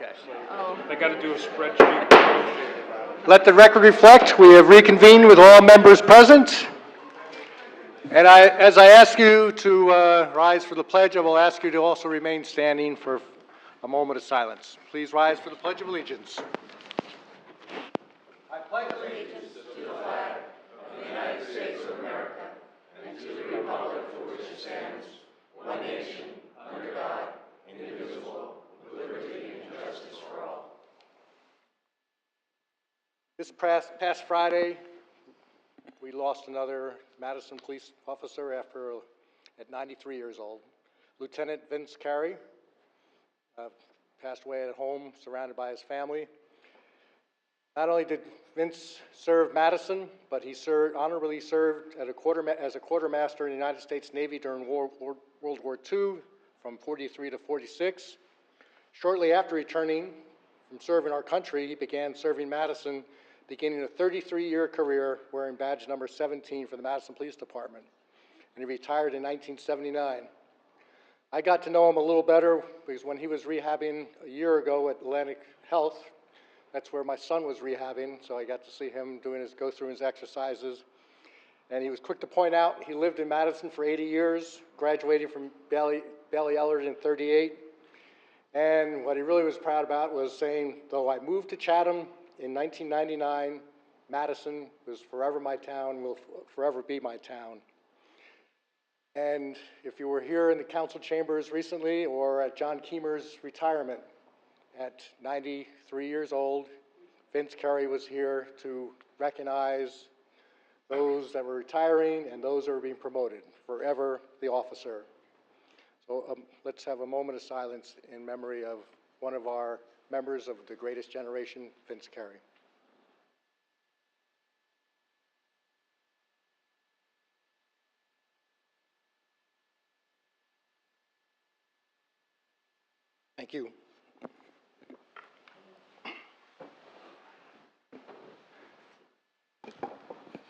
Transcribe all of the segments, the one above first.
Okay. I got to do a spreadsheet. Let the record reflect, we have reconvened with all members present. And as I ask you to rise for the pledge, I will ask you to also remain standing for a moment of silence. Please rise for the Pledge of Allegiance. I pledge allegiance to the flag of the United States of America and to the republic for which it stands, one nation, under God, indivisible, with liberty and justice for all. This past Friday, we lost another Madison police officer at 93 years old. Lieutenant Vince Carey passed away at home, surrounded by his family. Not only did Vince serve Madison, but he honorably served as a quartermaster in the United States Navy during World War II from 43 to 46. Shortly after returning from serving our country, he began serving Madison, beginning a 33-year career wearing badge number 17 for the Madison Police Department. And he retired in 1979. I got to know him a little better because when he was rehabbing a year ago at Atlantic Health, that's where my son was rehabbing, so I got to see him go through his exercises. And he was quick to point out he lived in Madison for 80 years, graduating from Bailey Ellard in 38. And what he really was proud about was saying, though I moved to Chatham in 1999, Madison was forever my town, will forever be my town. And if you were here in the council chambers recently or at John Keemer's retirement at 93 years old, Vince Carey was here to recognize those that were retiring and those that were being promoted, forever the officer. So let's have a moment of silence in memory of one of our members of the greatest generation, Vince Carey. Thank you.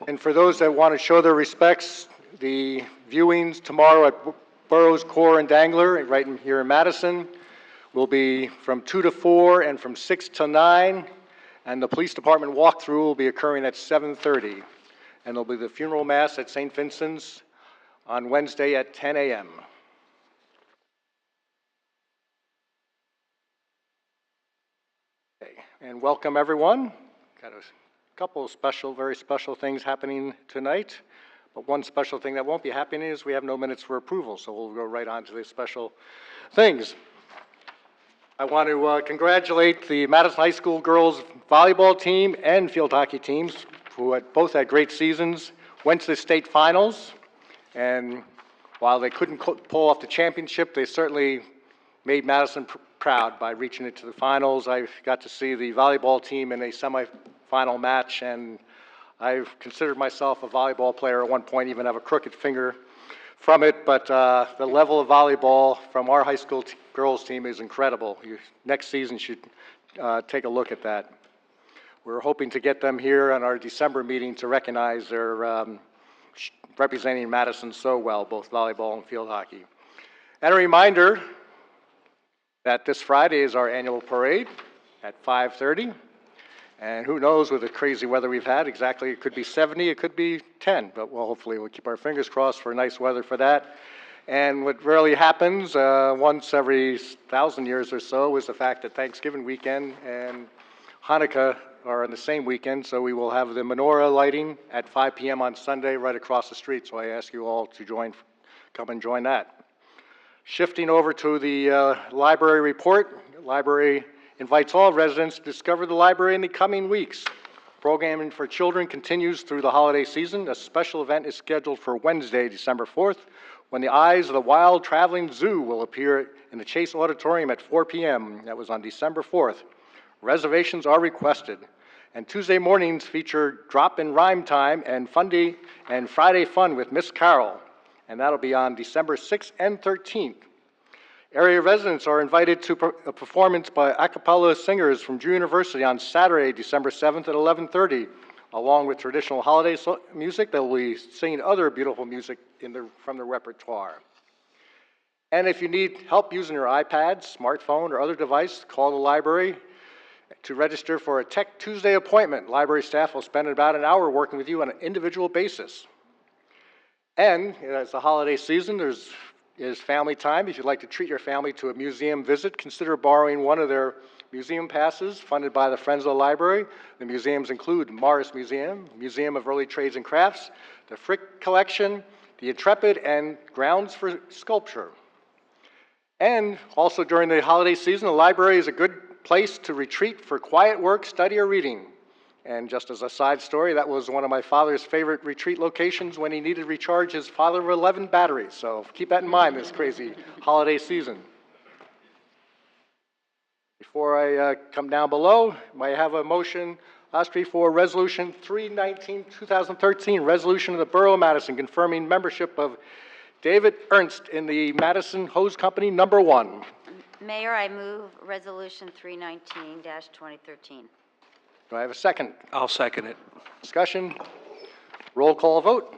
And for those that want to show their respects, the viewings tomorrow at Borough's Core and Dangler, right here in Madison, will be from 2 to 4 and from 6 to 9. And the police department walkthrough will be occurring at 7:30. And there'll be the funeral mass at St. Vincent's on Wednesday at 10 a.m. Okay. And welcome everyone. Got a couple of very special things happening tonight. But one special thing that won't be happening is we have no minutes for approval, so we'll go right on to the special things. I want to congratulate the Madison High School girls volleyball team and field hockey teams who both had great seasons, went to the state finals, and while they couldn't pull off the championship, they certainly made Madison proud by reaching it to the finals. I got to see the volleyball team in a semifinal match, and I've considered myself a volleyball player at one point, even have a crooked finger from it, but the level of volleyball from our high school girls team is incredible. Next season should take a look at that. We're hoping to get them here on our December meeting to recognize their representing Madison so well, both volleyball and field hockey. And a reminder that this Friday is our annual parade at 5:30. And who knows, with the crazy weather we've had, exactly, it could be 70, it could be 10, but hopefully we'll keep our fingers crossed for nice weather for that. And what rarely happens once every 1,000 years or so is the fact that Thanksgiving weekend and Hanukkah are on the same weekend, so we will have the menorah lighting at 5 p.m. on Sunday right across the street, so I ask you all to come and join that. Shifting over to the library report, library invites all residents to discover the library in the coming weeks. Programming for children continues through the holiday season. A special event is scheduled for Wednesday, December 4th, when the Eyes of the Wild Traveling Zoo will appear in the Chase Auditorium at 4 p.m. That was on December 4th. Reservations are requested. And Tuesday mornings feature Drop-in Rhyme Time and Friday Fun with Miss Carol. And that'll be on December 6th and 13th. Area residents are invited to a performance by a cappella singers from Drew University on Saturday, December 7th at 11:30. Along with traditional holiday music, they'll be singing other beautiful music from the repertoire. And if you need help using your iPad, smartphone, or other device, call the library to register for a Tech Tuesday appointment. Library staff will spend about an hour working with you on an individual basis. And as the holiday season, is family time. If you'd like to treat your family to a museum visit, consider borrowing one of their museum passes funded by the Friends of the Library. The museums include Morris Museum, Museum of Early Trades and Crafts, the Frick Collection, the Intrepid, and Grounds for Sculpture. And also during the holiday season, the library is a good place to retreat for quiet work, study, or reading. And just as a side story, that was one of my father's favorite retreat locations when he needed to recharge his father of 11 batteries. So keep that in mind this crazy holiday season. Before I come down below, may I have a motion, lastly, for Resolution 319-2013, resolution of the Borough of Madison confirming membership of David Ernst in the Madison Hose Company number 1. Mayor, I move Resolution 319-2013. Do I have a second? I'll second it. Discussion? Roll call vote.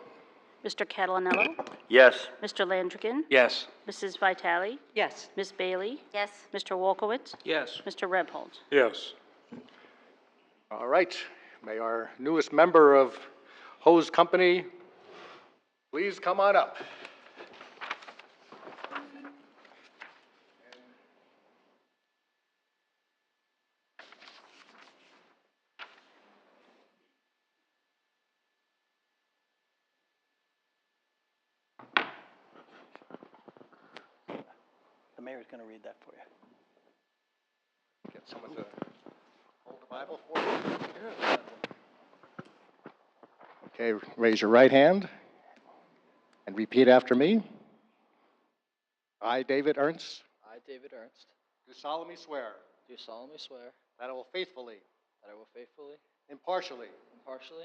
Mr. Catalanello? Yes. Mr. Landrigan? Yes. Mrs. Vitale? Yes. Ms. Bailey? Yes. Mr. Wolkowitz? Yes. Mr. Rebhold? Yes. All right. May our newest member of Hose Company please come on up. The mayor's going to read that for you. Get someone to hold the Bible for you. Okay, raise your right hand and repeat after me. I, David Ernst, I, David Ernst, do solemnly swear do solemnly swear that I will faithfully, that I will faithfully, impartially, impartially,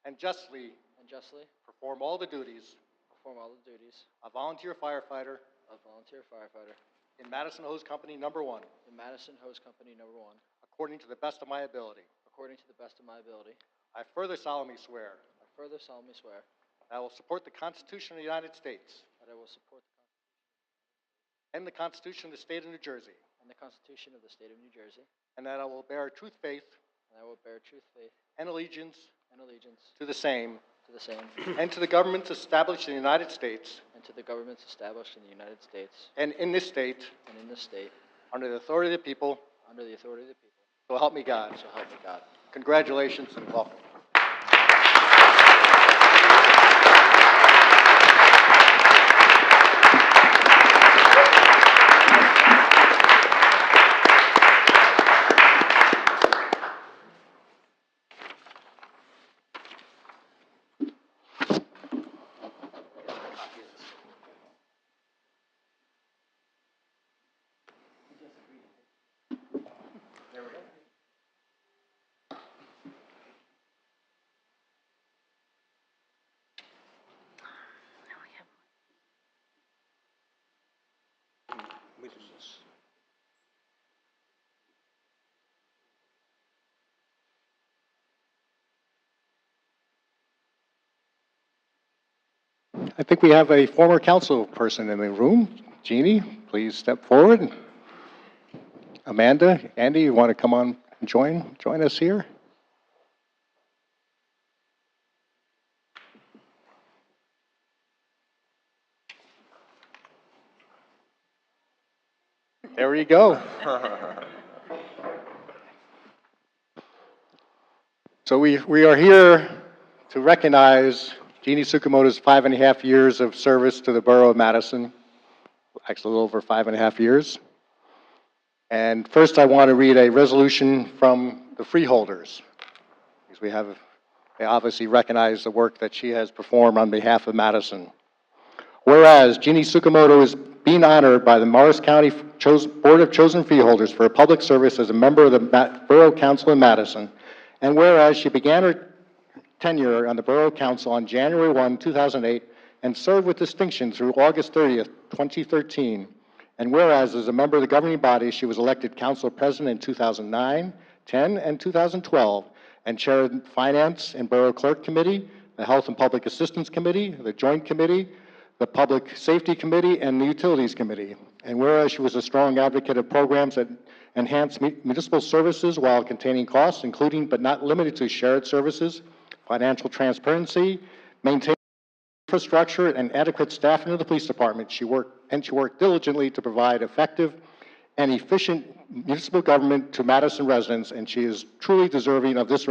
and justly and justly perform all the duties perform all the duties of volunteer firefighter of volunteer firefighter in Madison Hose Company number 1, in Madison Hose Company number 1, according to the best of my ability. according to the best of my ability. I further solemnly swear I further solemnly swear that I will support the Constitution of the United States that I will support the and the Constitution of the State of New Jersey, and the Constitution of the State of New Jersey, and that I will bear truth, faith, and I will bear truth, faith, and allegiance and allegiance to the same to the same and to the governments established in the United States and to the governments established in the United States and in this state and in this state under the authority of the people, under the authority of the people. so help me God. So help me God. Congratulations and welcome. I think we have a former council person in the room. Jeannie, please step forward. Amanda, Andy, you want to come on and join us here? There you go. So we are here to recognize Jeannie Tsukamoto's 5.5 years of service to the Borough of Madison, actually a little over 5.5 years. And first I want to read a resolution from the freeholders, because they obviously recognize the work that she has performed on behalf of Madison. Whereas Jeannie Tsukamoto is being honored by the Morris County Board of Chosen Freeholders for a public service as a member of the Borough Council in Madison, and whereas she began her tenure on the Borough Council on January 1, 2008, and served with distinction through August 30th, 2013, and whereas as a member of the governing body, she was elected council president in 2009, 10, and 2012, and chaired the Finance and Borough Clerk Committee, the Health and Public Assistance Committee, the Joint Committee, the Public Safety Committee, and the Utilities Committee. And whereas she was a strong advocate of programs that enhance municipal services while containing costs, including but not limited to shared services, financial transparency, maintaining infrastructure, and adequate staffing of the police department, she worked diligently to provide effective and efficient municipal government to Madison residents, and she is truly deserving of this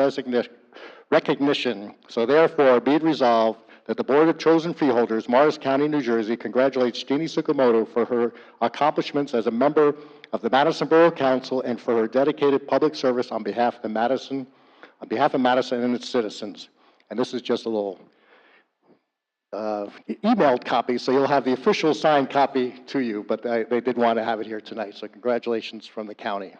recognition. So therefore, be it resolved that the Board of Chosen Freeholders, Morris County, New Jersey, congratulates Jeannie Tsukamoto for her accomplishments as a member of the Madison Borough Council and for her dedicated public service on behalf of Madison and its citizens. And this is just a little emailed copy, so you'll have the official signed copy to you, but they did want to have it here tonight, so congratulations from the county.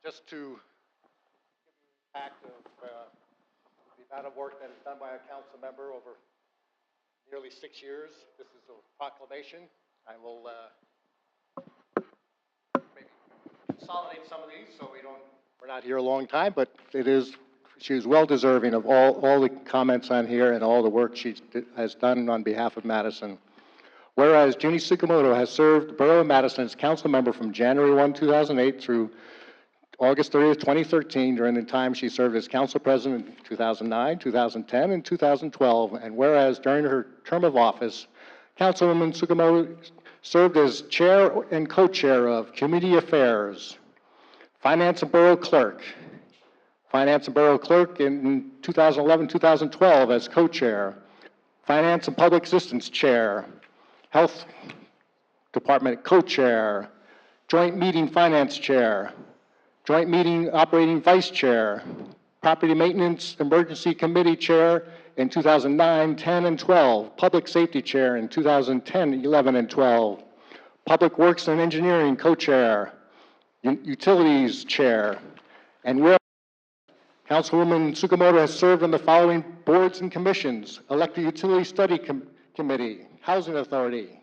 Just to give you an fact of the amount of work that is done by a council member over nearly 6 years, this is a proclamation. I will maybe consolidate some of these so we're not here a long time, but she is well deserving of all the comments on here and all the work she has done on behalf of Madison. Whereas Jeannie Tsukamoto has served the Borough of Madison as council member from January 1, 2008 through August 30th, 2013, during the time she served as council president in 2009, 2010, and 2012. And whereas during her term of office, Councilwoman Tsukamoto served as chair and co-chair of Community Affairs, Finance and Borough Clerk, in 2011, 2012 as co-chair, Finance and Public Assistance Chair, Health Department co-chair, Joint Meeting Finance Chair, Joint Meeting Operating Vice Chair, Property Maintenance Emergency Committee Chair in 2009, 10, and 12, Public Safety Chair in 2010, 11, and 12, Public Works and Engineering Co-Chair, Utilities Chair, and where Councilwoman Tsukamoto has served on the following boards and commissions: Electric Utility Study Committee, Housing Authority,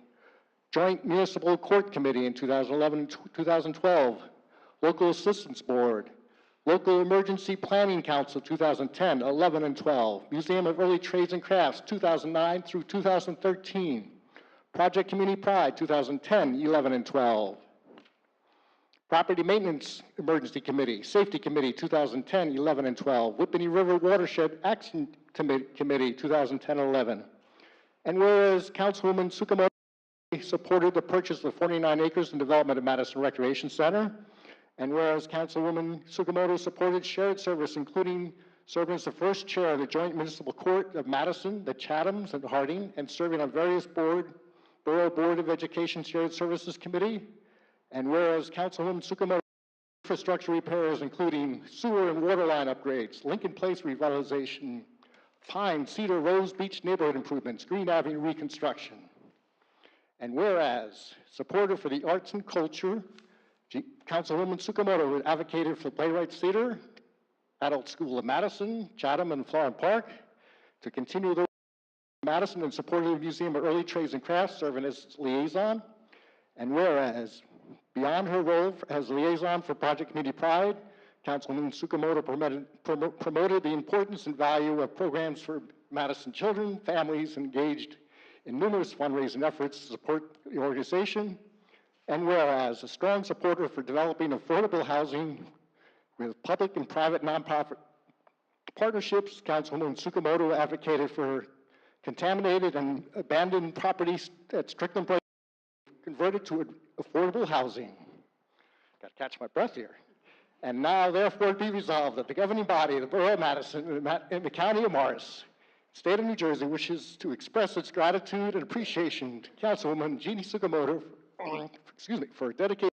Joint Municipal Court Committee in 2011 and 2012, Local Assistance Board, Local Emergency Planning Council 2010, 11, and 12, Museum of Early Trades and Crafts 2009 through 2013, Project Community Pride 2010, 11, and 12, Property Maintenance Emergency Committee, Safety Committee 2010, 11, and 12, Whippany River Watershed Action Committee 2010, 11. And whereas Councilwoman Tsukamoto supported the purchase of 49 acres and development of Madison Recreation Center, and whereas Councilwoman Tsukamoto supported shared service, including serving as the first chair of the Joint Municipal Court of Madison, the Chathams, and Harding, and serving on various Borough Board of Education Shared Services Committee, and whereas Councilwoman Tsukamoto infrastructure repairs, including sewer and water line upgrades, Lincoln Place revitalization, Pine, Cedar, Rose Beach neighborhood improvements, Green Avenue reconstruction, and whereas supporter for the arts and culture, Councilwoman Tsukamoto advocated for Playwrights Theater, Adult School of Madison, Chatham, and Florham Park to continue the Madison and support of the Museum of Early Trades and Crafts, serving as liaison. And whereas, beyond her role as liaison for Project Community Pride, Councilwoman Tsukamoto promoted the importance and value of programs for Madison children, families engaged in numerous fundraising efforts to support the organization. And whereas a strong supporter for developing affordable housing with public and private nonprofit partnerships, Councilwoman Tsukamoto advocated for contaminated and abandoned properties at Strickland Place converted to affordable housing. Got to catch my breath here. And now, therefore, be resolved that the governing body of the Borough of Madison and the County of Morris, State of New Jersey, wishes to express its gratitude and appreciation to Councilwoman Jeannie Tsukamoto for her dedication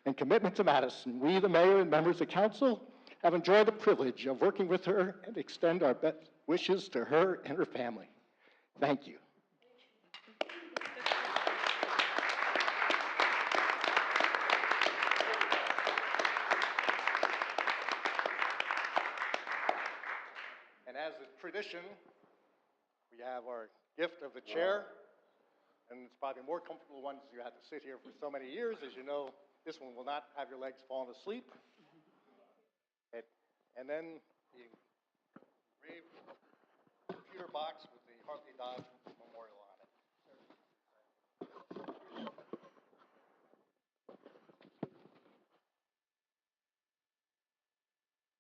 and commitment to Madison. We, the mayor and members of council, have enjoyed the privilege of working with her and extend our best wishes to her and her family. Thank you. And as a tradition, we have our gift of the chair. And it's probably more comfortable ones you had to sit here for so many years. As you know, This one will not have your legs falling asleep. And then the engraved computer box with the Hartley Dodge memorial on it.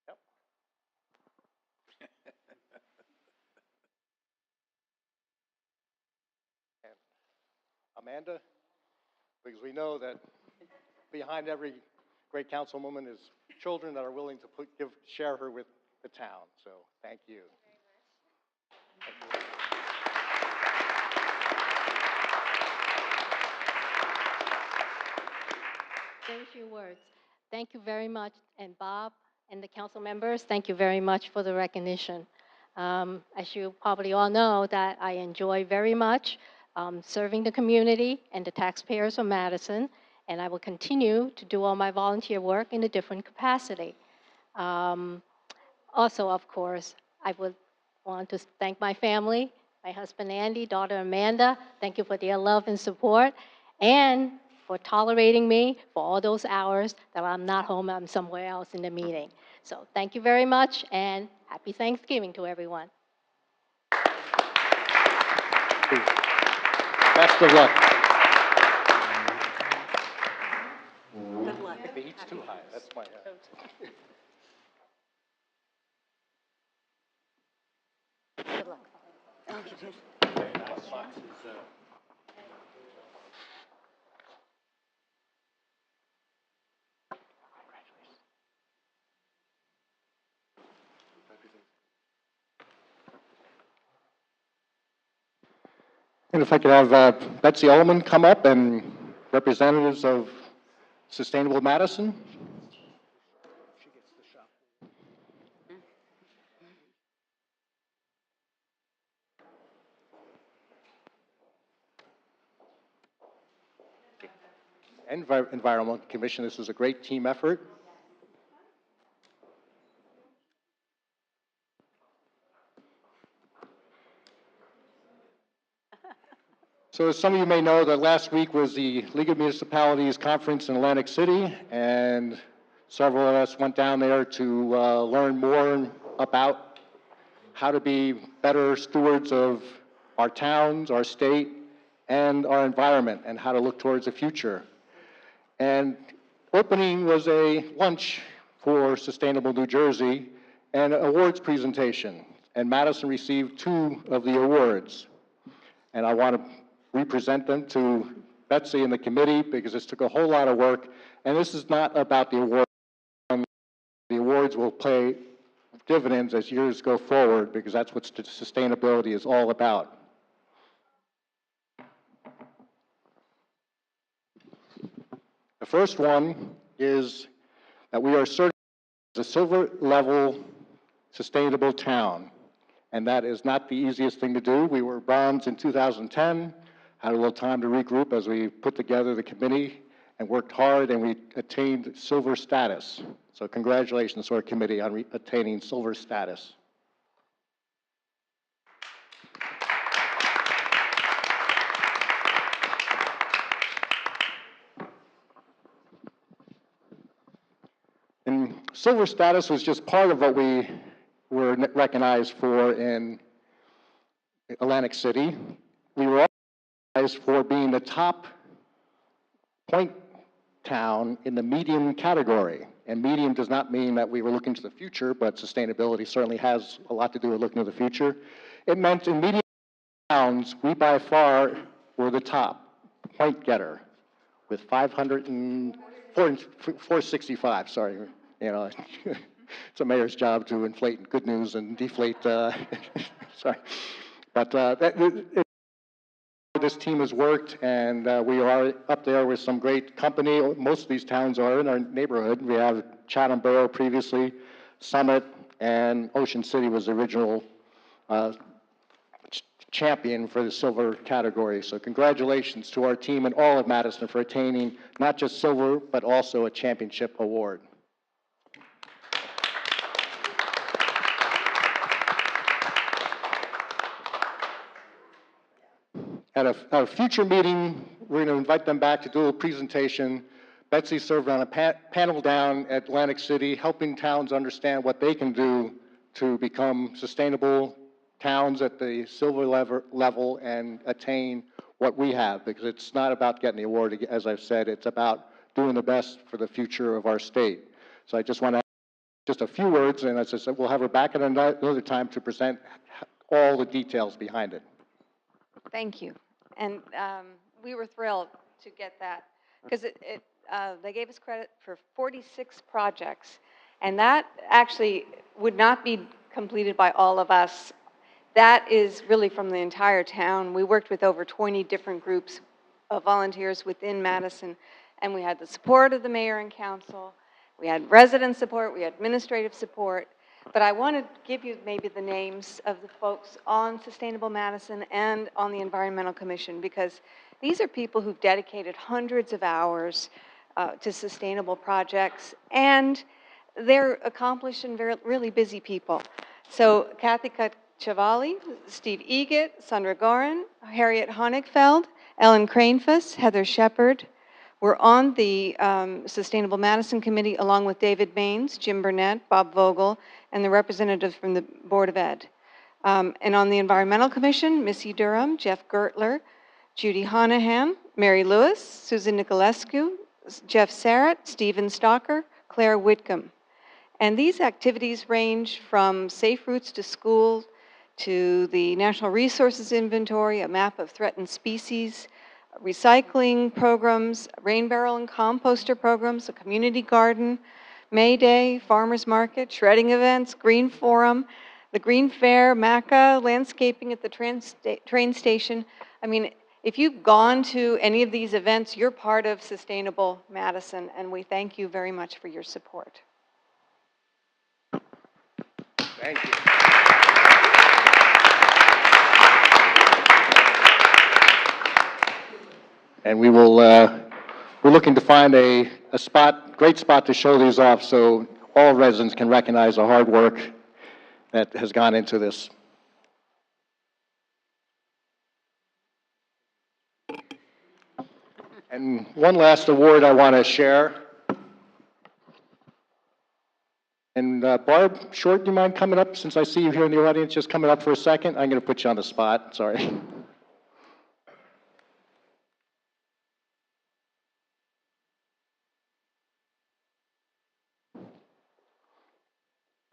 Yep. And Amanda, because we know that behind every great councilwoman is children that are willing to share her with the town. So thank you. Thank you. Very few words. Thank you very much, and Bob and the council members, thank you very much for the recognition. As you probably all know, that I enjoy very much serving the community and the taxpayers of Madison, and I will continue to do all my volunteer work in a different capacity. Also, of course, I would want to thank my family, my husband Andy, daughter Amanda. Thank you for their love and support, and for tolerating me for all those hours that I'm not home, I'm somewhere else in the meeting. So thank you very much, and happy Thanksgiving to everyone. Best of luck. Good luck. I think the heat's too high. That's my. Good luck. And if I could have Betsy Ullman come up and representatives of Sustainable Madison. Environmental Commission, this was a great team effort. So as some of you may know, that last week was the League of Municipalities Conference in Atlantic City, and several of us went down there to learn more about how to be better stewards of our towns, our state, and our environment, and how to look towards the future. And opening was a lunch for Sustainable New Jersey and an awards presentation, and Madison received 2 of the awards. And I want to represent them to Betsy and the committee because this took a whole lot of work. And this is not about the award. The awards will pay dividends as years go forward because that's what sustainability is all about. The first one is that we are certified as a silver level sustainable town. And that is not the easiest thing to do. We were bronze in 2010, had a little time to regroup as we put together the committee and worked hard, and we attained silver status. So congratulations to our committee on attaining silver status. And silver status was just part of what we were recognized for in Atlantic City. We were also recognized for being the top point town in the medium category. And medium does not mean that we were looking to the future, but sustainability certainly has a lot to do with looking to the future. It meant in medium towns, we by far were the top point getter with 465, sorry. You know, it's a mayor's job to inflate good news and deflate, sorry. But this team has worked, and we are up there with some great company. Most of these towns are in our neighborhood. We have Chatham Borough previously, Summit, and Ocean City was the original champion for the silver category. So congratulations to our team and all of Madison for attaining not just silver, but also a championship award. At a future meeting, we're going to invite them back to do a presentation. Betsy served on a panel down at Atlantic City, helping towns understand what they can do to become sustainable towns at the silver level and attain what we have, because it's not about getting the award, as I've said, it's about doing the best for the future of our state. So I just want to have just a few words, and as I said, we'll have her back at another time to present all the details behind it. Thank you. And we were thrilled to get that because they gave us credit for 46 projects, and that actually would not be completed by all of us. That is really from the entire town. We worked with over 20 different groups of volunteers within Madison, and we had the support of the mayor and council. We had resident support, we had administrative support, but I want to give you maybe the names of the folks on Sustainable Madison and on the Environmental Commission, because these are people who've dedicated hundreds of hours to sustainable projects, and they're accomplished and really busy people. So Kathy Cavali, Steve Egett, Sandra Gorin, Harriet Honigfeld, Ellen Cranefuss, Heather Shepard. We're on the Sustainable Madison Committee along with David Baines, Jim Burnett, Bob Vogel, and the representatives from the Board of Ed. And on the Environmental Commission, Missy Durham, Jeff Gertler, Judy Honahan, Mary Lewis, Susan Nicolescu, Jeff Sarrett, Stephen Stalker, Claire Whitcomb. And these activities range from safe routes to school to the National Resources Inventory, a map of threatened species, recycling programs, rain barrel and composter programs, a community garden, May Day, farmers market, shredding events, green forum, the green fair, MACA, landscaping at the train station. I mean, if you've gone to any of these events, you're part of Sustainable Madison, and we thank you very much for your support. Thank you. And we will, we're looking to find a great spot to show these off so all residents can recognize the hard work that has gone into this. And one last award I want to share. And Barb Short, do you mind coming up, since I see you here in the audience, just coming up for a second? I'm going to put you on the spot, sorry.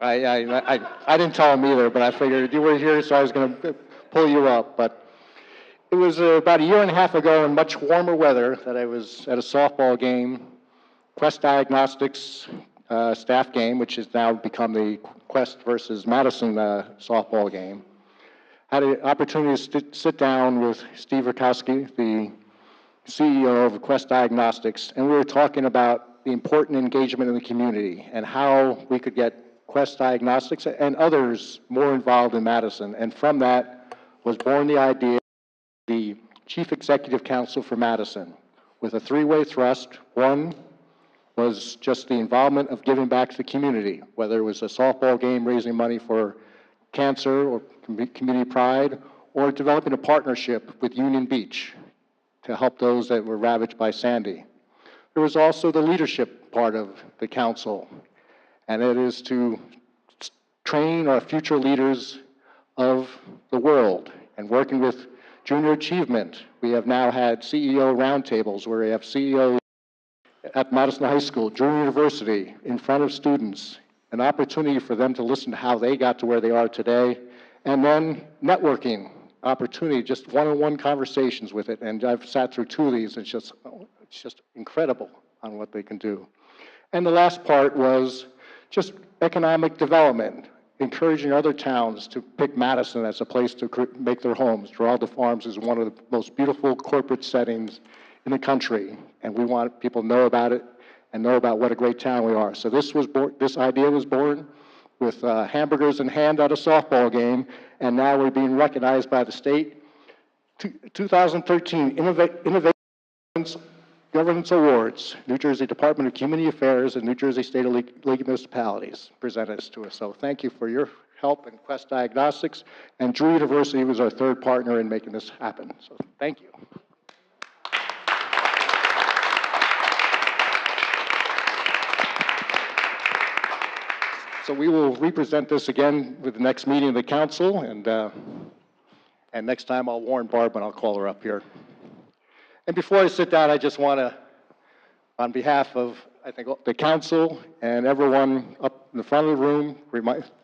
I didn't tell him either, but I figured you were here, so I was going to pull you up. But it was about a year and a half ago in much warmer weather that I was at a softball game, Quest Diagnostics staff game, which has now become the Quest versus Madison softball game. Had an opportunity to sit down with Steve Rakowski, the CEO of Quest Diagnostics, and we were talking about the important engagement in the community and how we could get Quest Diagnostics and others more involved in Madison. And from that was born the idea of the Chief Executive Council for Madison with a three-way thrust. One was just the involvement of giving back to the community, whether it was a softball game raising money for cancer or community pride, or developing a partnership with Union Beach to help those that were ravaged by Sandy. There was also the leadership part of the council, and it is to train our future leaders of the world. And working with Junior Achievement, we have now had CEO roundtables where we have CEOs at Madison High School, Junior University, in front of students, an opportunity for them to listen to how they got to where they are today, and then networking opportunity, just one-on-one conversations with it. And I've sat through two of these, and it's just incredible on what they can do. And the last part was just economic development, encouraging other towns to pick Madison as a place to make their homes. Giralda Farms is one of the most beautiful corporate settings in the country, and we want people to know about it and know about what a great town we are. So this idea was born with hamburgers in hand at a softball game, and now we're being recognized by the state. 2013 Innovation Governance Awards, New Jersey Department of Community Affairs and New Jersey State League of Municipalities presented this to us. So thank you for your help in Quest Diagnostics, and Drew University was our third partner in making this happen. So thank you. So we will represent this again with the next meeting of the council, and next time I'll warn Barb and I'll call her up here. And before I sit down, I just want to, on behalf of, I think, the council and everyone up in the front of the room,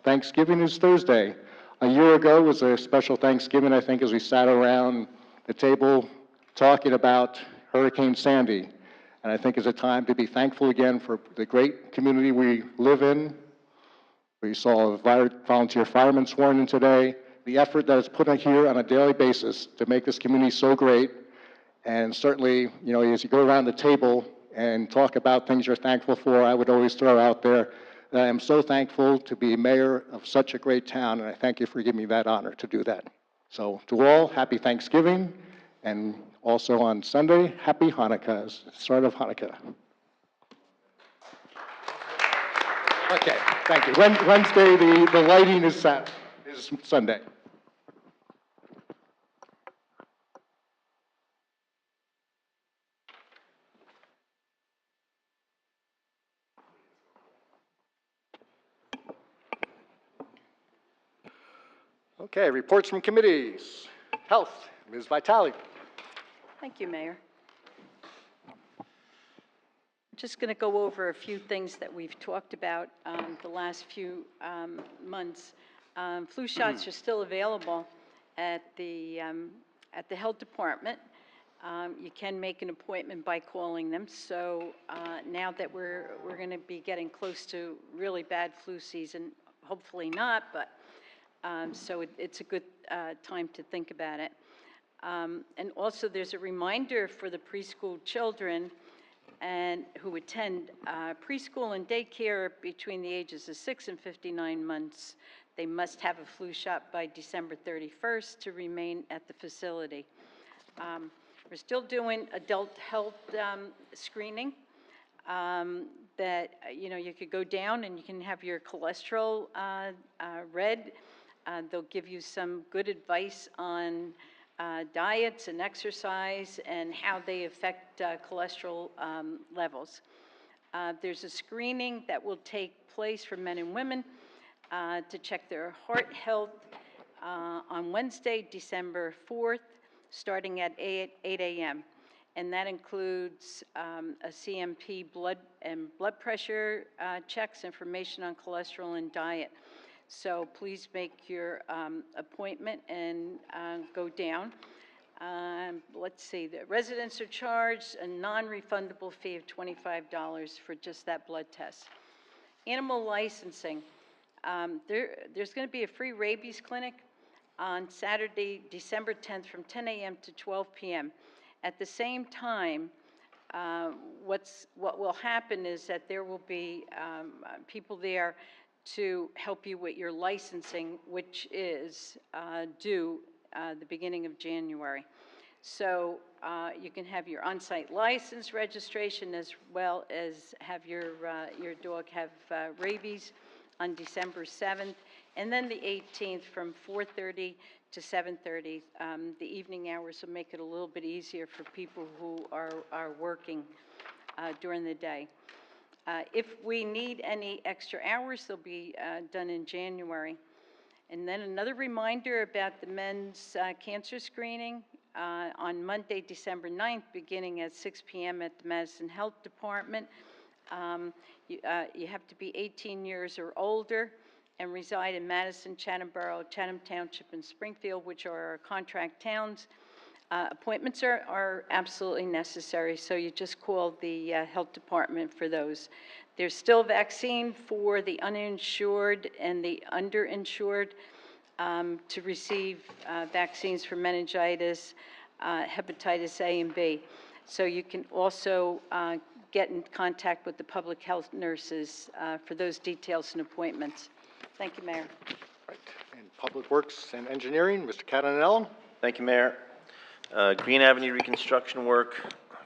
Thanksgiving is Thursday. A year ago was a special Thanksgiving, I think, as we sat around the table talking about Hurricane Sandy. And I think it's a time to be thankful again for the great community we live in. We saw a volunteer fireman sworn in today. The effort that is put in here on a daily basis to make this community so great. And certainly, you know, as you go around the table and talk about things you're thankful for, I would always throw out there that I am so thankful to be mayor of such a great town, and I thank you for giving me that honor to do that. So to all, happy Thanksgiving, and also on Sunday, happy Hanukkah, start of Hanukkah. Okay, thank you. Wednesday, the lighting is Sunday. Okay, reports from committees. Health, Ms. Vitale. Thank you, Mayor. I'm just going to go over a few things that we've talked about the last few months. Flu shots are still available at the health department. You can make an appointment by calling them. So now that we're going to be getting close to really bad flu season, hopefully not, but so it's a good time to think about it. And also there's a reminder for the preschool children and who attend preschool and daycare between the ages of 6 and 59 months. They must have a flu shot by December 31st to remain at the facility. We're still doing adult health screening that, you know, you could go down and you can have your cholesterol read. They'll give you some good advice on diets and exercise and how they affect cholesterol levels. There's a screening that will take place for men and women to check their heart health on Wednesday, December 4th, starting at 8 a.m. And that includes a CMP blood pressure checks, information on cholesterol and diet. So please make your appointment and go down. Let's see, the residents are charged a non-refundable fee of $25 for just that blood test. Animal licensing. There's going to be a free rabies clinic on Saturday, December 10th from 10 a.m. to 12 p.m. At the same time, what will happen is that there will be people there to help you with your licensing, which is due the beginning of January. So you can have your on-site license registration as well as have your dog have rabies on December 7th, and then the 18th from 4:30 to 7:30. The evening hours will make it a little bit easier for people who are working during the day. If we need any extra hours, they'll be done in January. And then another reminder about the men's cancer screening on Monday, December 9th, beginning at 6 p.m. at the Madison Health Department. You have to be 18 years or older and reside in Madison, Chatham Borough, Chatham Township, and Springfield, which are our contract towns. Appointments are absolutely necessary, so you just call the health department for those. There's still vaccine for the uninsured and the underinsured to receive vaccines for meningitis, hepatitis A and B. So you can also get in contact with the public health nurses for those details and appointments. Thank you, Mayor. Right. And Public Works and Engineering, Mr. Catanello. Thank you, Mayor. Green Avenue reconstruction work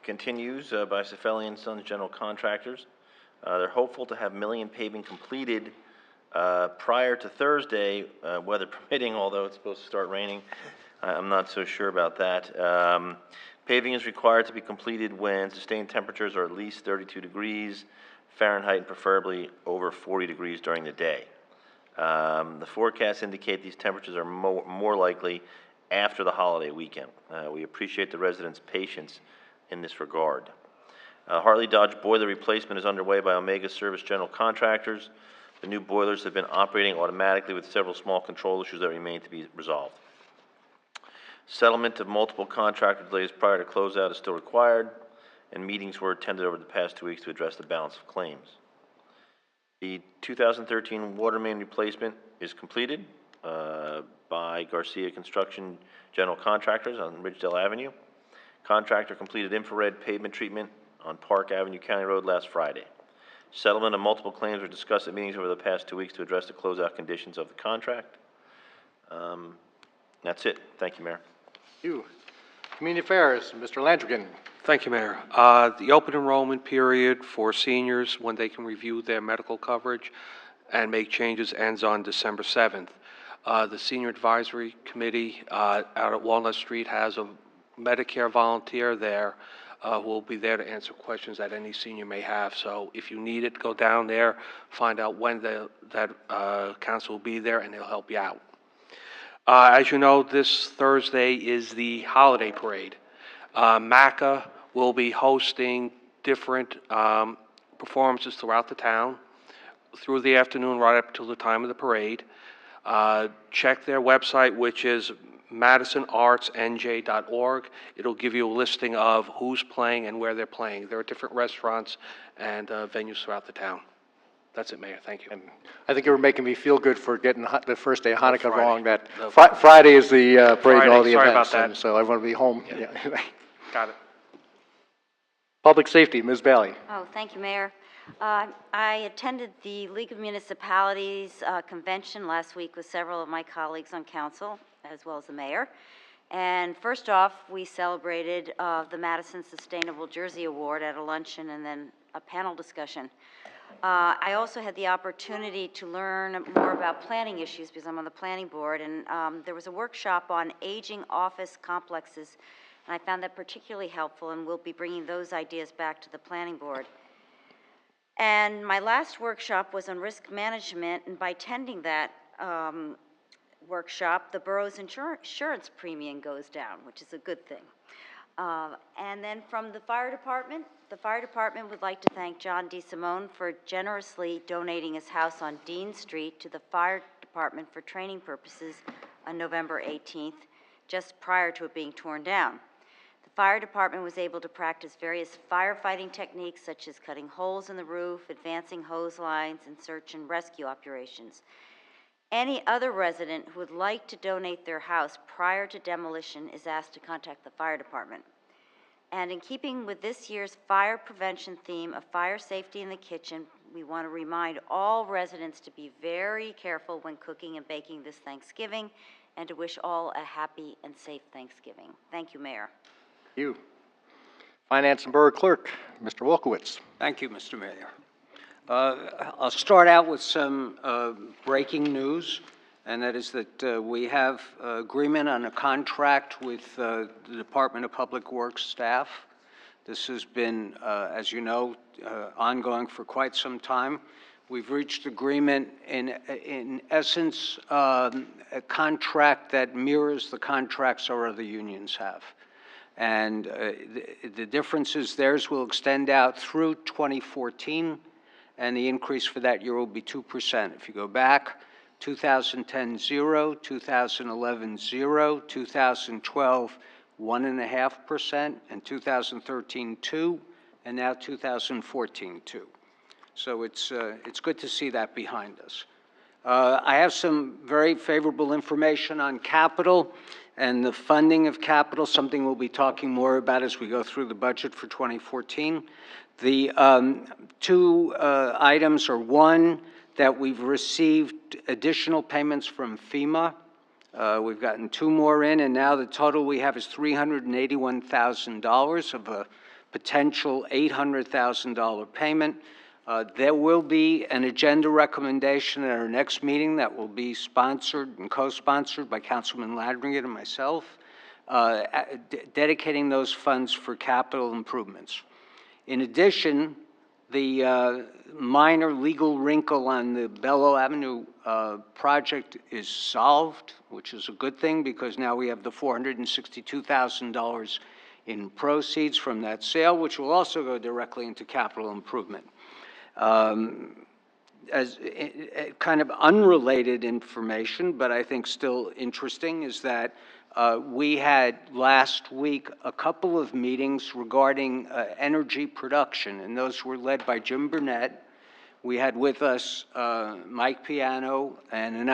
continues by Cefelli & Sons General Contractors. They're hopeful to have milling and paving completed prior to Thursday, weather permitting, although it's supposed to start raining. I'm not so sure about that. Paving is required to be completed when sustained temperatures are at least 32 degrees Fahrenheit, and preferably over 40 degrees during the day. The forecasts indicate these temperatures are more likely after the holiday weekend. We appreciate the residents' patience in this regard. Hartley Dodge boiler replacement is underway by Omega Service General Contractors. The new boilers have been operating automatically with several small control issues that remain to be resolved. Settlement of multiple contractor delays prior to closeout is still required, and meetings were attended over the past 2 weeks to address the balance of claims. The 2013 water main replacement is completed by Garcia Construction General Contractors on Ridgedale Avenue. Contractor completed infrared pavement treatment on Park Avenue, County Road last Friday. Settlement of multiple claims were discussed at meetings over the past 2 weeks to address the closeout conditions of the contract. That's it. Thank you, Mayor. Thank you. Community Affairs, Mr. Landrigan. Thank you, Mayor. The open enrollment period for seniors, when they can review their medical coverage and make changes, ends on December 7th. The Senior Advisory Committee out at Walnut Street has a Medicare volunteer there who will be there to answer questions that any senior may have. So if you need it, go down there, find out when that council will be there, and they'll help you out. As you know, this Thursday is the holiday parade. MACA will be hosting different performances throughout the town through the afternoon right up till the time of the parade. Check their website, which is madisonartsnj.org. It'll give you a listing of who's playing and where they're playing. There are different restaurants and venues throughout the town. That's it, Mayor. Thank you. And I think you were making me feel good for getting the first day of Hanukkah Friday. wrong. That No. Friday is the parade and all the Friday. Sorry events. about that. And so everyone will be home. Yeah. Yeah. Got it. Public Safety, Ms. Bailey. Oh, thank you, Mayor. I attended the League of Municipalities convention last week with several of my colleagues on council, as well as the mayor. And first off, we celebrated the Madison Sustainable Jersey Award at a luncheon and then a panel discussion. I also had the opportunity to learn more about planning issues because I'm on the planning board, and there was a workshop on aging office complexes, and I found that particularly helpful, and we'll be bringing those ideas back to the planning board. And my last workshop was on risk management, and by attending that workshop, the borough's insurance premium goes down, which is a good thing. And then from the fire department would like to thank John DeSimone for generously donating his house on Dean Street to the fire department for training purposes on November 18th, just prior to it being torn down. The fire department was able to practice various firefighting techniques such as cutting holes in the roof, advancing hose lines, and search and rescue operations. Any other resident who would like to donate their house prior to demolition is asked to contact the fire department. And in keeping with this year's fire prevention theme of fire safety in the kitchen, we want to remind all residents to be very careful when cooking and baking this Thanksgiving, and to wish all a happy and safe Thanksgiving. Thank you, Mayor. Thank you. Finance and Borough Clerk, Mr. Wolkowitz. Thank you, Mr. Mayor. I'll start out with some breaking news, and that is that we have agreement on a contract with the Department of Public Works staff. This has been, as you know, ongoing for quite some time. We've reached agreement in essence, a contract that mirrors the contracts our other unions have. And the difference is theirs will extend out through 2014, and the increase for that year will be 2%. If you go back, 2010, 0, 2011, 0, 2012, 1.5%, and 2013, 2, and now 2014, 2. So it's good to see that behind us. I have some very favorable information on capital and the funding of capital, something we'll be talking more about as we go through the budget for 2014. The two items are, one, that we've received additional payments from FEMA. We've gotten 2 more in, and now the total we have is $381,000 of a potential $800,000 payment. There will be an agenda recommendation at our next meeting that will be sponsored and co-sponsored by Councilman Ladrigan and myself, dedicating those funds for capital improvements. In addition, The minor legal wrinkle on the Bellow Avenue project is solved, which is a good thing, because now we have the $462,000 in proceeds from that sale, which will also go directly into capital improvement. As kind of unrelated information, but I think still interesting, is that we had last week a couple of meetings regarding energy production, and those were led by Jim Burnett. We had with us Mike Piano and an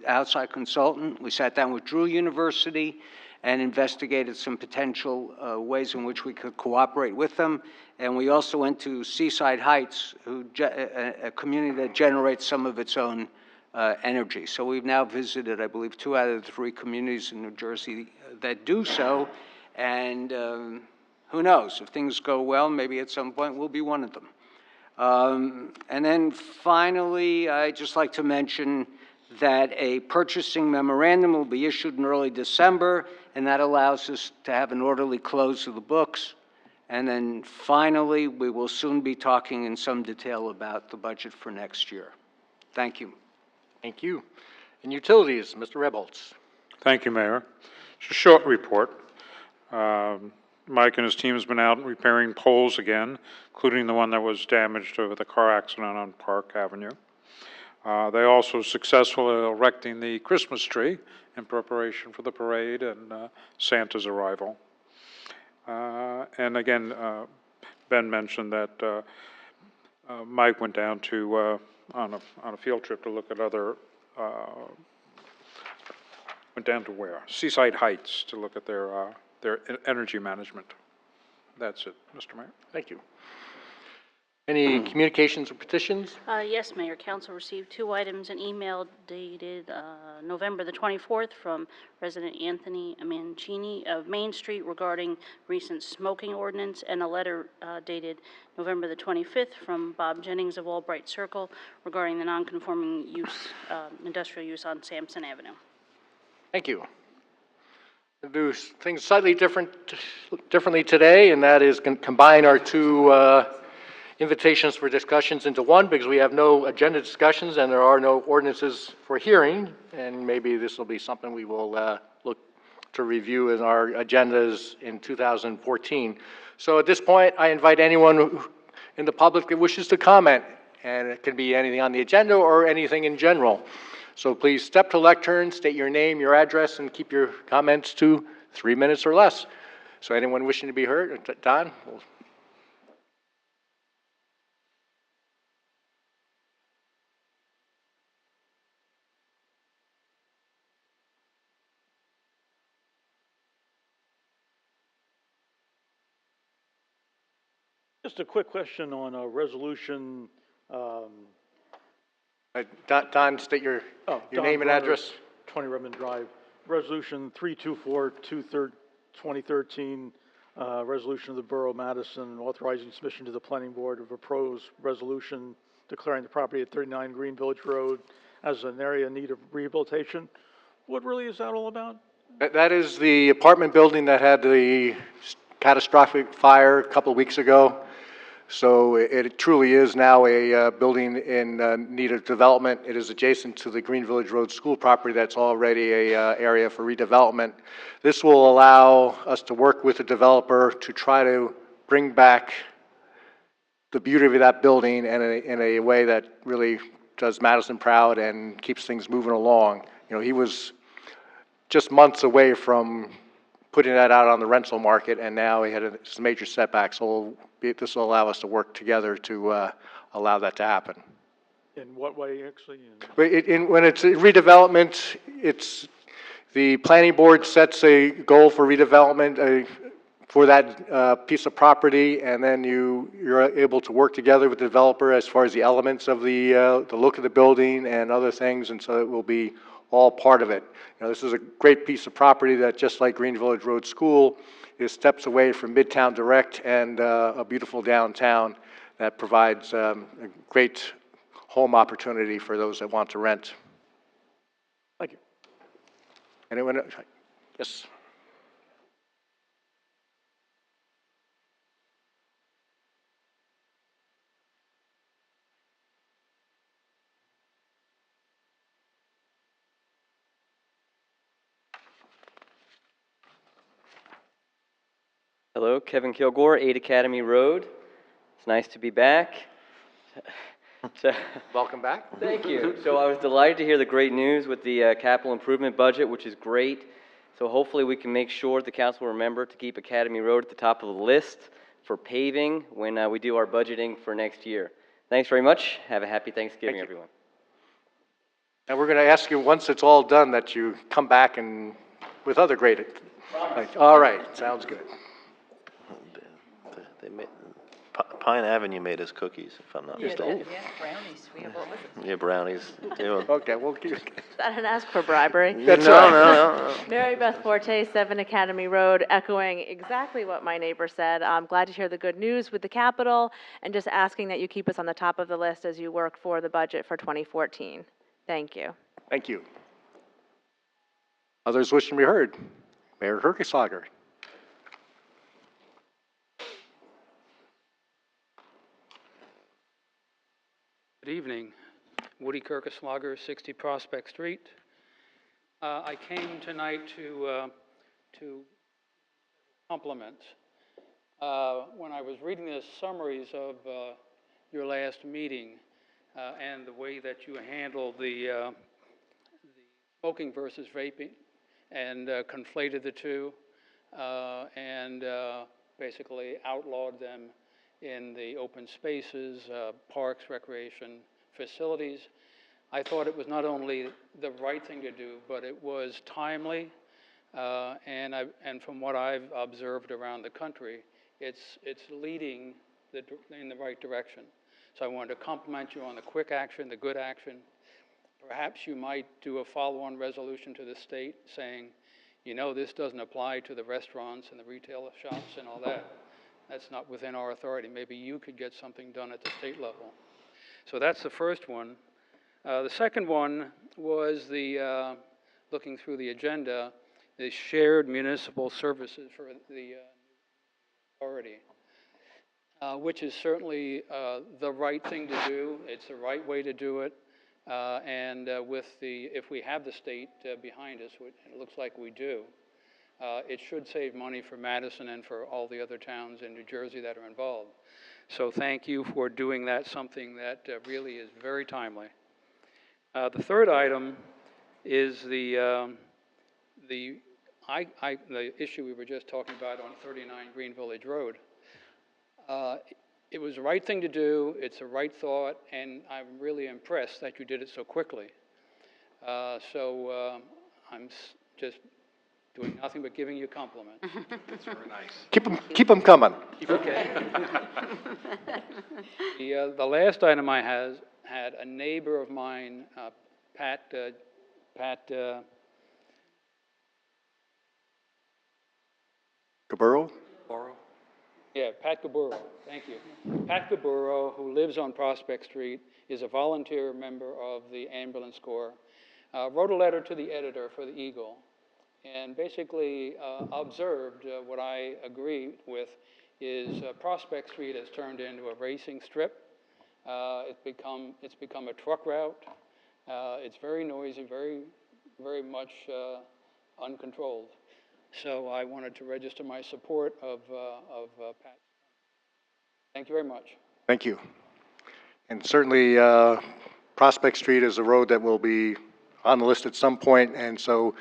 outside consultant. We sat down with Drew University and investigated some potential ways in which we could cooperate with them. And we also went to Seaside Heights, a community that generates some of its own energy. So we've now visited, I believe, 2 out of the 3 communities in New Jersey that do so. And who knows, if things go well, maybe at some point we'll be one of them. And then finally, I'd just like to mention that a purchasing memorandum will be issued in early December, and that allows us to have an orderly close of the books. And then finally, we will soon be talking in some detail about the budget for next year. Thank you. Thank you. And Utilities, Mr. Rebholz. Thank you, Mayor. It's a short report. Mike and his team has been out repairing poles again, including the one that was damaged over the car accident on Park Avenue. They also successfully erecting the Christmas tree in preparation for the parade and Santa's arrival. And again, Ben mentioned that Mike went down to on a field trip to look at other. Went down to where? Seaside Heights to look at their energy management. That's it, Mr. Mayor. Thank you. Any communications or petitions? Yes, Mayor. Council received 2 items, an email dated November the 24th from resident Anthony Mancini of Main Street regarding recent smoking ordinance, and a letter dated November the 25th from Bob Jennings of Albright Circle regarding the non-conforming use, industrial use on Sampson Avenue. Thank you. We'll do things slightly differently today, and that is combine our 2 invitations for discussions into one, because we have no agenda discussions and there are no ordinances for hearing, and maybe this will be something we will look to review in our agendas in 2014. So at this point, I invite anyone in the public that wishes to comment, and it can be anything on the agenda or anything in general. So please step to lectern, state your name, your address, and keep your comments to 3 minutes or less. So anyone wishing to be heard, Don? Just a quick question on a resolution. Don, state your name and address. 20 Redmond Drive. Resolution 324, 2013, resolution of the Borough of Madison authorizing submission to the Planning Board of a proposed resolution declaring the property at 39 Green Village Road as an area in need of rehabilitation. What really is that all about? That is the apartment building that had the catastrophic fire a couple of weeks ago. So it truly is now a building in need of development. It is adjacent to the Green Village Road school property that's already a area for redevelopment. This will allow us to work with the developer to try to bring back the beauty of that building in a way that really does Madison proud and keeps things moving along. You know, he was just months away from putting that out on the rental market, and now he had some major setbacks. So this will allow us to work together to allow that to happen. In what way, actually? When it's redevelopment, it's the planning board sets a goal for redevelopment for that piece of property, and then you're able to work together with the developer as far as the elements of the look of the building and other things, and so it will be all part of it. You know, this is a great piece of property that, just like Green Village Road School, is steps away from Midtown Direct and a beautiful downtown that provides a great home opportunity for those that want to rent. Thank you. Anyone? Yes. Hello, Kevin Kilgore, 8 Academy Road. It's nice to be back. So, Welcome back. thank you. So I was delighted to hear the great news with the capital improvement budget, which is great. So hopefully we can make sure the council remember to keep Academy Road at the top of the list for paving when we do our budgeting for next year. Thanks very much. Have a happy Thanksgiving, everyone. And we're going to ask you, once it's all done, that you come back and with other great. All right, sounds good. They made, Pine Avenue made us cookies, if I'm not mistaken. Yeah, brownies, we have all of them. Yeah, brownies. Okay, we'll keep. I didn't ask for bribery. That's No, right. no. Mary Beth Forte, 7 Academy Road, echoing exactly what my neighbor said. I'm glad to hear the good news with the Capitol, and just asking that you keep us on the top of the list as you work for the budget for 2014. Thank you. Thank you. Others wishing to be heard? Mayor Herkeslager. Good evening. Woody Kirkeslager, 60 Prospect Street. I came tonight to compliment. When I was reading the summaries of your last meeting and the way that you handled the smoking versus vaping and conflated the two and basically outlawed them in the open spaces, parks, recreation facilities. I thought it was not only the right thing to do, but it was timely, and from what I've observed around the country, it's leading in the right direction. So I wanted to compliment you on the quick action, the good action. Perhaps you might do a follow-on resolution to the state saying, you know, this doesn't apply to the restaurants and the retail shops and all that. That's not within our authority. Maybe you could get something done at the state level. So that's the first one. The second one was the, looking through the agenda, the shared municipal services for the authority, which is certainly the right thing to do. It's the right way to do it. And if we have the state behind us, which it looks like we do, it should save money for Madison and for all the other towns in New Jersey that are involved. So thank you for doing that, something that really is very timely. The third item is the issue we were just talking about on 39 Green Village Road. It was the right thing to do, it's the right thought, and I'm really impressed that you did it so quickly. I'm just doing nothing but giving you a compliment. That's very nice. Keep them coming. Okay. The last item I had a neighbor of mine, Pat Borough? Yeah, Pat Borough, thank you. Pat Borough, who lives on Prospect Street, is a volunteer member of the ambulance corps, wrote a letter to the editor for the Eagle, and basically observed what I agree with is Prospect Street has turned into a racing strip. It's become a truck route. It's very noisy, very much uncontrolled. So I wanted to register my support of Pat. Thank you very much. Thank you. And certainly Prospect Street is a road that will be on the list at some point, and so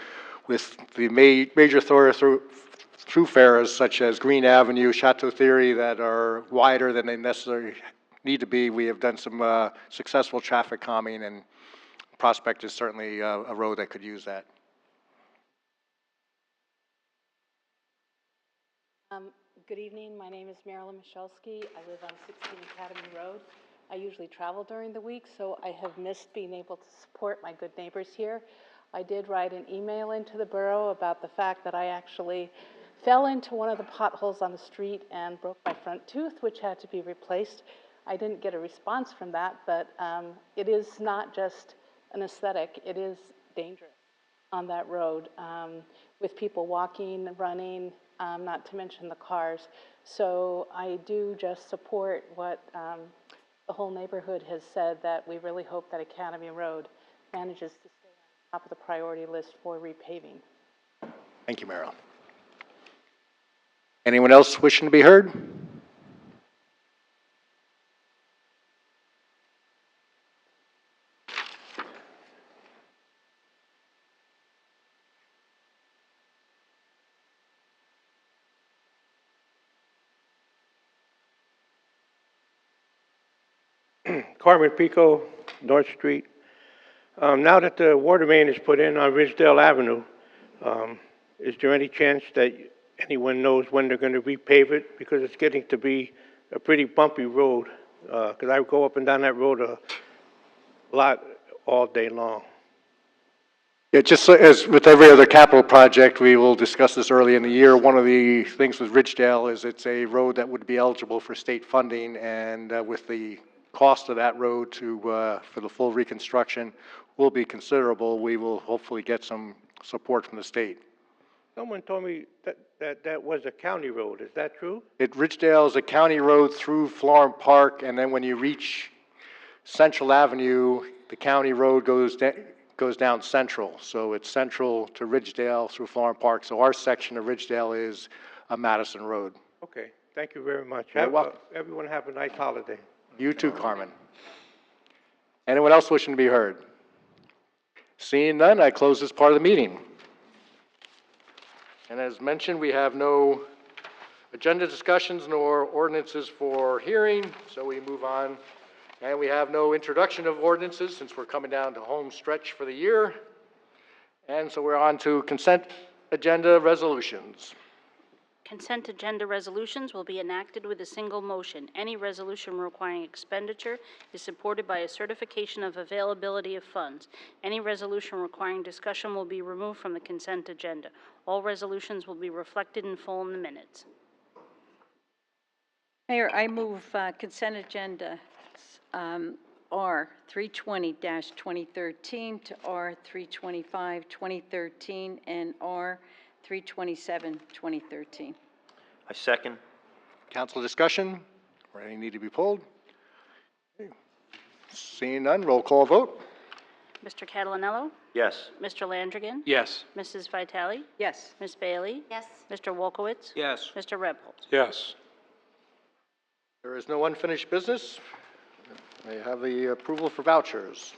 with the major thoroughfares such as Green Avenue, Chateau Theory that are wider than they necessarily need to be, we have done some successful traffic calming, and Prospect is certainly a road that could use that. Good evening. My name is Marilyn Michalski. I live on 16 Academy Road. I usually travel during the week, so I have missed being able to support my good neighbors here. I did write an email into the borough about the fact that I actually fell into one of the potholes on the street and broke my front tooth, which had to be replaced. I didn't get a response from that, but it is not just an aesthetic. It is dangerous on that road with people walking, running, not to mention the cars. So I do just support what the whole neighborhood has said, that we really hope that Academy Road manages to stay on top of the priority list for repaving. Thank you, Marilyn. Anyone else wishing to be heard? Carmen Pico, North Street. Now that the water main is put in on Ridgedale Avenue, is there any chance that anyone knows when they're going to repave it? Because it's getting to be a pretty bumpy road, because I go up and down that road a lot all day long. Yeah, just as with every other capital project, we will discuss this early in the year. One of the things with Ridgedale is it's a road that would be eligible for state funding, and with the cost of that road to for the full reconstruction will be considerable. We will hopefully get some support from the state. Someone told me that was a county road. Is that true? Ridgedale is a county road through Florham Park, and then when you reach Central Avenue, the county road goes down Central. So it's Central to Ridgedale through Florham Park. So our section of Ridgedale is a Madison Road. Okay, thank you very much. You're welcome. Everyone have a nice holiday. You too, Carmen. Anyone else wishing to be heard? Seeing none, I close this part of the meeting. And as mentioned, we have no agenda discussions nor ordinances for hearing, so we move on. And we have no introduction of ordinances since we're coming down to home stretch for the year. And so we're on to consent agenda resolutions. Consent agenda resolutions will be enacted with a single motion. Any resolution requiring expenditure is supported by a certification of availability of funds. Any resolution requiring discussion will be removed from the consent agenda. All resolutions will be reflected in full in the minutes. Mayor, I move consent agenda R 320-2013 to R 325-2013 and R 327-2013. I second. Council discussion, or any need to be pulled? Okay. Seeing none, roll call vote. Mr. Catalanello? Yes. Mr. Landrigan? Yes. Mrs. Vitale? Yes. Ms. Bailey? Yes. Mr. Wolkowitz? Yes. Mr. Rebholz? Yes. There is no unfinished business. May I have the approval for vouchers?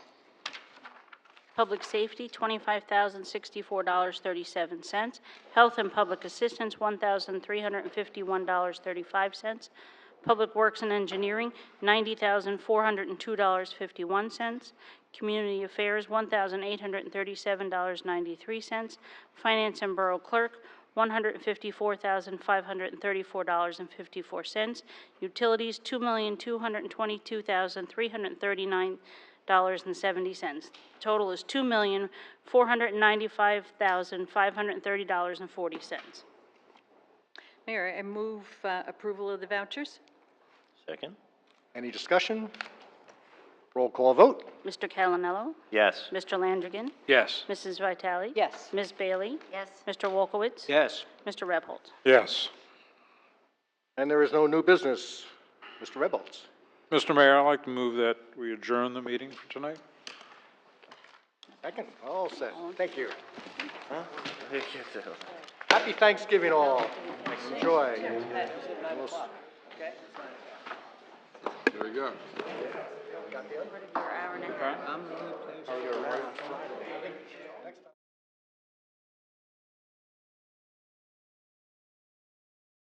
Public safety, $25,064.37. Health and public assistance, $1,351.35. Public works and engineering, $90,402.51. Community affairs, $1,837.93. Finance and borough clerk, $154,534.54. Utilities, $2,222,339.70. Total is $2,495,530.40. Mayor, I move approval of the vouchers. Second. Any discussion? Roll call vote. Mr. Calanello? Yes. Mr. Landrigan? Yes. Mrs. Vitale? Yes. Ms. Bailey? Yes. Mr. Wolkowitz? Yes. Mr. Rebholz? Yes. And there is no new business. Mr. Rebholz. Mr. Mayor, I'd like to move that we adjourn the meeting for tonight. Second. All set. Thank you. Huh? Happy Thanksgiving all. Enjoy. There we go. Your hour and a half.